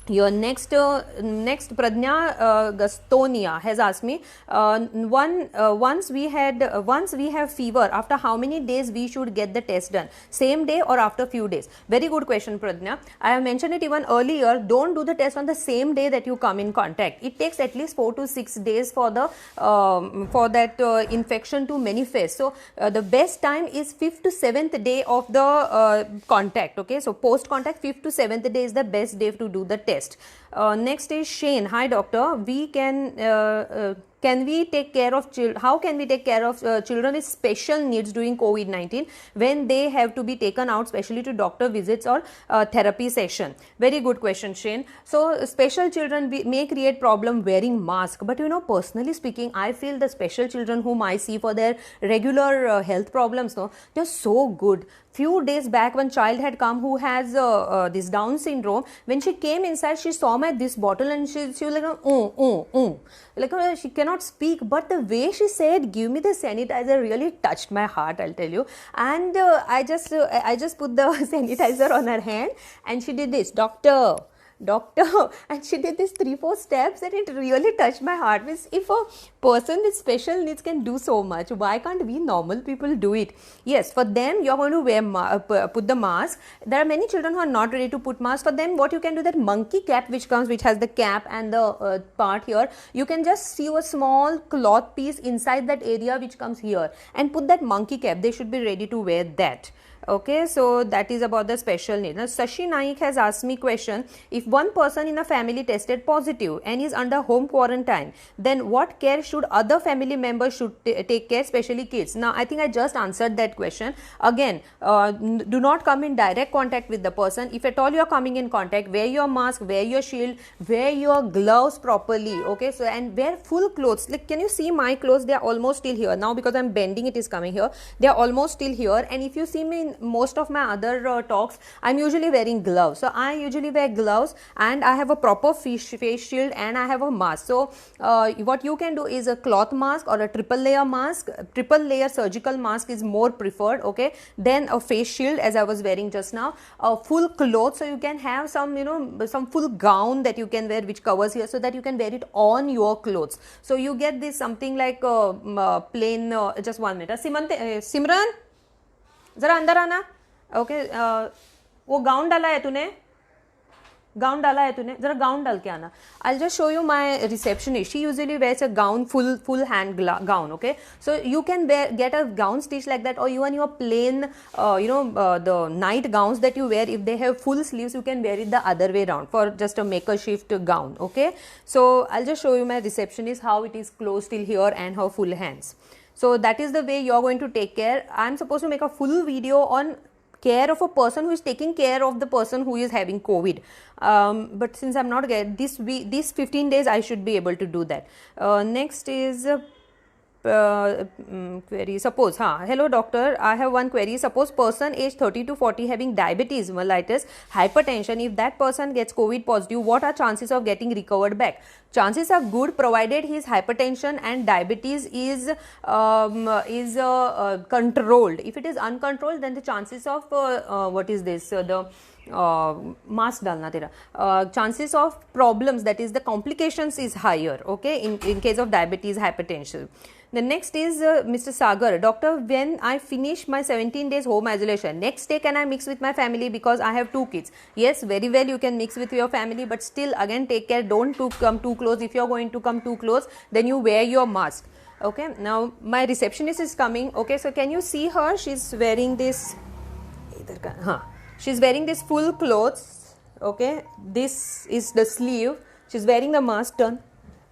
Your next Pradnya Gastonia has asked me, once we have fever, after how many days we should get the test done? Same day or after few days? Very good question, Pradnya. I have mentioned it even earlier. Don't do the test on the same day that you come in contact. It takes at least 4 to 6 days for the infection to manifest. So the best time is 5th to 7th day of the contact. Okay, so post contact 5th to 7th day is the best day to do the test. Next is Shane. Hi doctor, can we take care of how can we take care of children with special needs during COVID-19 when they have to be taken out, especially to doctor visits or therapy session? Very good question, Shane. So special children may create problem wearing mask, but personally speaking, I feel the special children whom I see for their regular health problems, they're so good. Few days back, one child had come who has this Down syndrome. When she came inside, she saw this bottle and she was like, like she cannot speak, but the way she said, "Give me the sanitizer," really touched my heart, I'll tell you. And I just put the sanitizer on her hand, and she did this, doctor, and she did this 3-4 steps, and it really touched my heart. Means if a person with special needs can do so much, why can't we normal people do it? Yes, for them you're going to wear put the mask. There are many children who are not ready to put mask. For them, what you can do, that monkey cap which has the cap and the part here, you can just sew a small cloth piece inside that area which comes here and put that monkey cap. They should be ready to wear that. Okay, so that is about the special need. Now, Sashi Naik has asked me question, if one person in a family tested positive and is under home quarantine, then what care should other family members should take care, especially kids? Now, I think I just answered that question. Again, do not come in direct contact with the person. If at all you are coming in contact, wear your mask, wear your shield, wear your gloves properly. Okay, so and wear full clothes. Like, can you see my clothes? They are almost still here. Now, because I am bending, it is coming here. They are almost still here. And if you see me in most of my other talks, I'm usually wearing gloves. So I usually wear gloves, and I have a proper face shield, and I have a mask. So what you can do is a cloth mask or a triple layer mask. Triple layer surgical mask is more preferred, okay, then a face shield as I was wearing just now. Full clothes, so you can have some some full gown that you can wear which covers here, so that you can wear it on your clothes. So you get this something like plain. Just 1 minute. Simran, जरा अंदर आना. Okay, वो gown डाला है तूने, जरा gown डाल के आना. I'll just show you my receptionist. She usually wears a gown, full hand gown. Okay, so you can get a gown stitch like that, or even your plain the night gowns that you wear, if they have full sleeves, you can wear it the other way around for just a makeshift gown. Okay, so I'll just show you my receptionist, how it is closed till here and how full hands. So that is the way you're going to take care. I'm supposed to make a full video on care of a person who is taking care of the person who is having COVID. But since I'm not these 15 days, I should be able to do that. Next is query. Suppose, hello doctor, I have one query. Suppose person age 30 to 40 having diabetes, mellitus, hypertension. If that person gets COVID positive, what are chances of getting recovered back? Chances are good, provided his hypertension and diabetes is controlled. If it is uncontrolled, then the chances of mask dalna tera, chances of problems, that is the complications, is higher. Okay, in case of diabetes, hypertension. The next is Mr. Sagar. Doctor, when I finish my 17 days home isolation, next day can I mix with my family because I have 2 kids? Yes, very well, you can mix with your family, but still again take care, don't come too close. If you are going to come too close, then you wear your mask. Okay, now my receptionist is coming. Okay, so can you see her? She's wearing this, she's wearing this full clothes. Okay, this is the sleeve. She's wearing the mask done,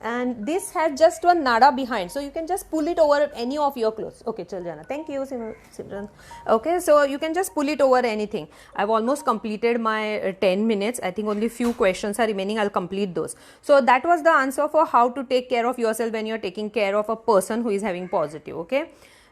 and this has just one nada behind, so you can just pull it over any of your clothes. Okay, chal jana. Thank you, Simran. Okay, so you can just pull it over anything. I've almost completed my 10 minutes. I think only few questions are remaining. I'll complete those. So that was the answer for how to take care of yourself when you're taking care of a person who is having positive. Okay.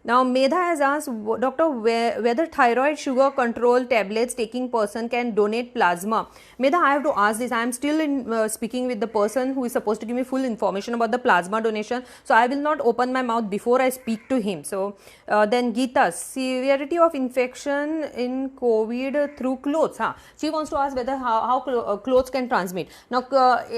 Now Medha has asked, doctor, whether thyroid sugar control tablets taking person can donate plasma. Medha, I have to ask this. I am still speaking with the person who is supposed to give me full information about the plasma donation, so I will not open my mouth before I speak to him. So then Geeta, severity of infection in COVID through clothes. She wants to ask whether how clothes can transmit. Now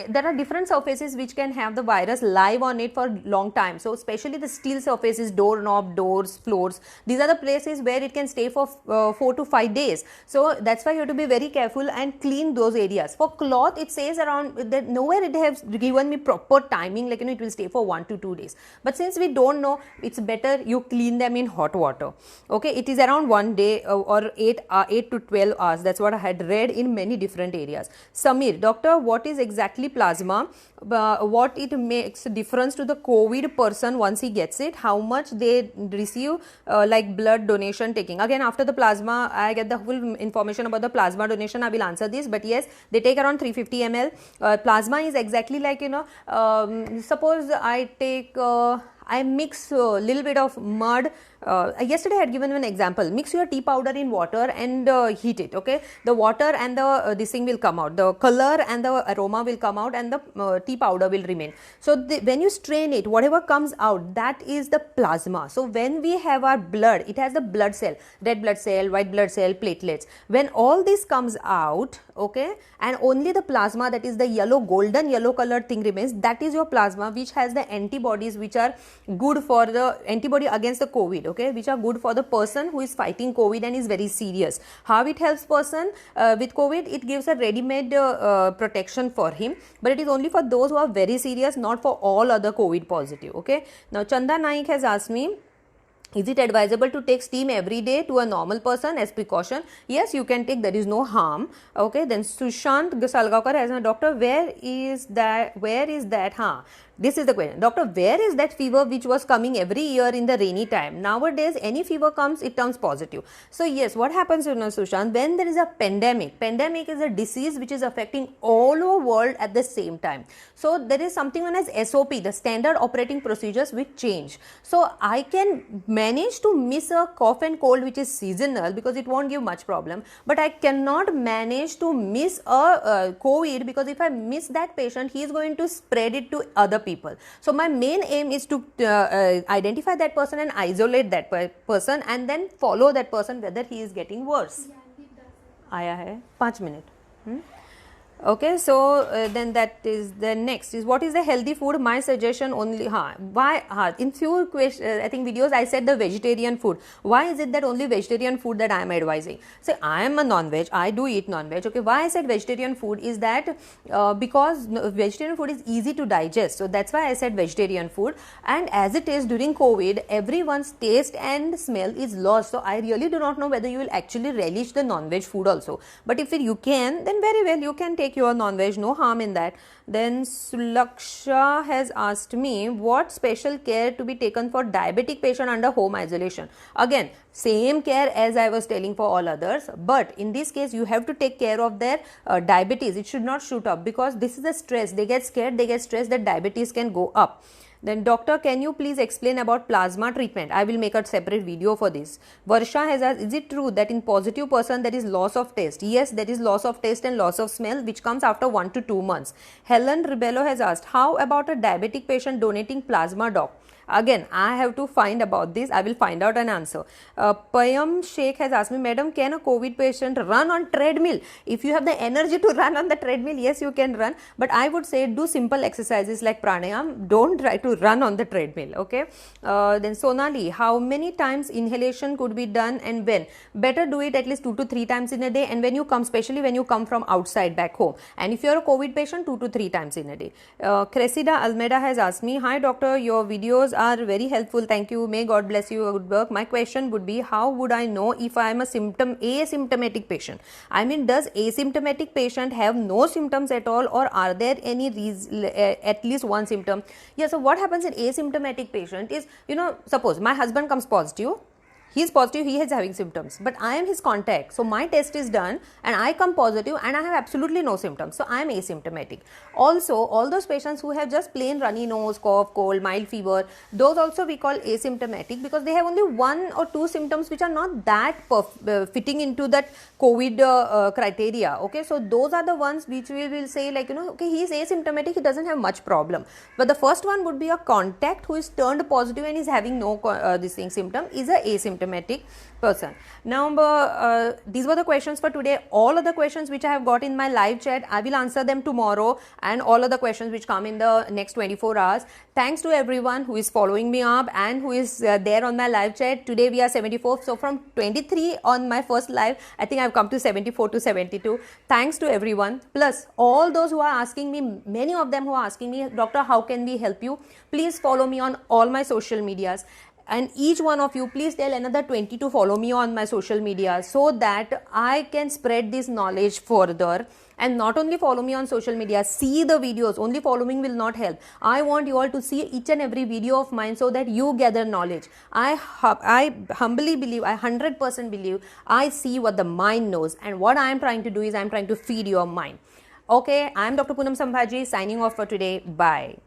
there are different surfaces which can have the virus live on it for long time. So especially the steel surfaces, doorknob, doors, floors, these are the places where it can stay for 4 to 5 days. So that's why you have to be very careful and clean those areas. For cloth, it says around that nowhere it has given me proper timing, like it will stay for 1 to 2 days. But since we don't know, it's better you clean them in hot water. Okay, it is around 1 day or 8 to 12 hours. That's what I had read in many different areas. Samir, doctor, what is exactly plasma? What it makes a difference to the COVID person once he gets it? How much they receive like blood donation taking? Again, after the plasma, I get the full information about the plasma donation. I will answer this, but yes, they take around 350 ml. Plasma is exactly like, suppose I take I mix a little bit of mud. Yesterday I had given an example. Mix your tea powder in water and heat it. Okay, the water and the this thing will come out. The color and the aroma will come out, and the tea powder will remain. So when you strain it, whatever comes out, that is the plasma. So when we have our blood, it has the blood cell, red blood cell, white blood cell, platelets. When all this comes out, okay, and only the plasma, that is the yellow, golden yellow colored thing remains, that is your plasma, which has the antibodies which are good for the antibody against the COVID, okay, which are good for the person who is fighting COVID and is very serious. How it helps person with COVID? It gives a ready-made protection for him, but it is only for those who are very serious, not for all other COVID positive. Okay. Now Chanda Naik has asked me, is it advisable to take steam every day to a normal person as precaution? Yes, you can take, there is no harm. Okay, then Sushant Salgaonkar has a, doctor, where is that? This is the question. Doctor, where is that fever which was coming every year in the rainy time? Nowadays, any fever comes, it turns positive. So yes, what happens, Sushant, when there is a pandemic is a disease which is affecting all over world at the same time. So there is something known as SOP, the standard operating procedures, which change. So I can manage to miss a cough and cold which is seasonal because it won't give much problem, but I cannot manage to miss a COVID, because if I miss that patient, he is going to spread it to other people. So my main aim is to identify that person and isolate that person, and then follow that person whether he is getting worse. आया है 5 minutes. Okay, so then that is the next is, what is the healthy food? My suggestion only, why in few questions, I think videos, I said the vegetarian food. Why is it that only vegetarian food that I am advising? So I am a non-veg, I do eat non-veg. Okay, why I said vegetarian food is that because vegetarian food is easy to digest, so that's why I said vegetarian food. And as it is during COVID, everyone's taste and smell is lost, so I really do not know whether you will actually relish the non-veg food also. But if you can, then very well, you can take your non-veg, no harm in that. Then Sulaksha has asked me, what special care to be taken for diabetic patient under home isolation? Again, same care as I was telling for all others, but in this case you have to take care of their diabetes. It should not shoot up, because this is a stress. They get scared, they get stressed that diabetes can go up. Then doctor, can you please explain about plasma treatment? I will make a separate video for this. Varsha has asked, is it true that in positive person there is loss of taste? Yes, there is loss of taste and loss of smell which comes after 1 to 2 months. Helen Rebello has asked, how about a diabetic patient donating plasma, doc? Again, I have to find about this. I will find out an answer. Payam Sheikh has asked me, madam, can a COVID patient run on treadmill? If you have the energy to run on the treadmill, yes, you can run. But I would say do simple exercises like pranayam. Don't try to run on the treadmill. Okay. Then Sonali, how many times inhalation could be done and when? Better do it at least 2 to 3 times in a day. And when you come, especially when you come from outside back home. And if you are a COVID patient, 2 to 3 times in a day. Cressida Almeida has asked me, hi doctor, your videos are very helpful. Thank you. May God bless you. Good work. My question would be, how would I know if I am a asymptomatic patient? I mean, does asymptomatic patient have no symptoms at all, or are there any at least one symptom? Yeah, so what happens in asymptomatic patient is, suppose my husband comes positive, he is positive, he is having symptoms, but I am his contact, so my test is done and I come positive and I have absolutely no symptoms, so I am asymptomatic. Also, all those patients who have just plain runny nose, cough, cold, mild fever, those also we call asymptomatic, because they have only 1 or 2 symptoms which are not that fitting into that COVID criteria. Okay, so those are the ones which we will say, like, okay, he is asymptomatic, he doesn't have much problem. But the first one would be a contact who is turned positive and is having no this thing symptom, is a asymptomatic person. Now, these were the questions for today. All of the questions which I have got in my live chat, I will answer them tomorrow, and all of the questions which come in the next 24 hours. Thanks to everyone who is following me up and who is there on my live chat. Today we are 74, so from 23 on my first live, I think I have come to 74 to 72. Thanks to everyone. Plus, all those who are asking me, many of them who are asking me, Doctor, how can we help you? Please follow me on all my social medias. And each one of you, please tell another 20 to follow me on my social media, so that I can spread this knowledge further. And not only follow me on social media, see the videos. Only following will not help. I want you all to see each and every video of mine, so that you gather knowledge. I humbly believe, I 100% believe, I see what the mind knows, and what I am trying to do is I am trying to feed your mind. Okay, I am Dr. Poonam Sambhaji, signing off for today. Bye.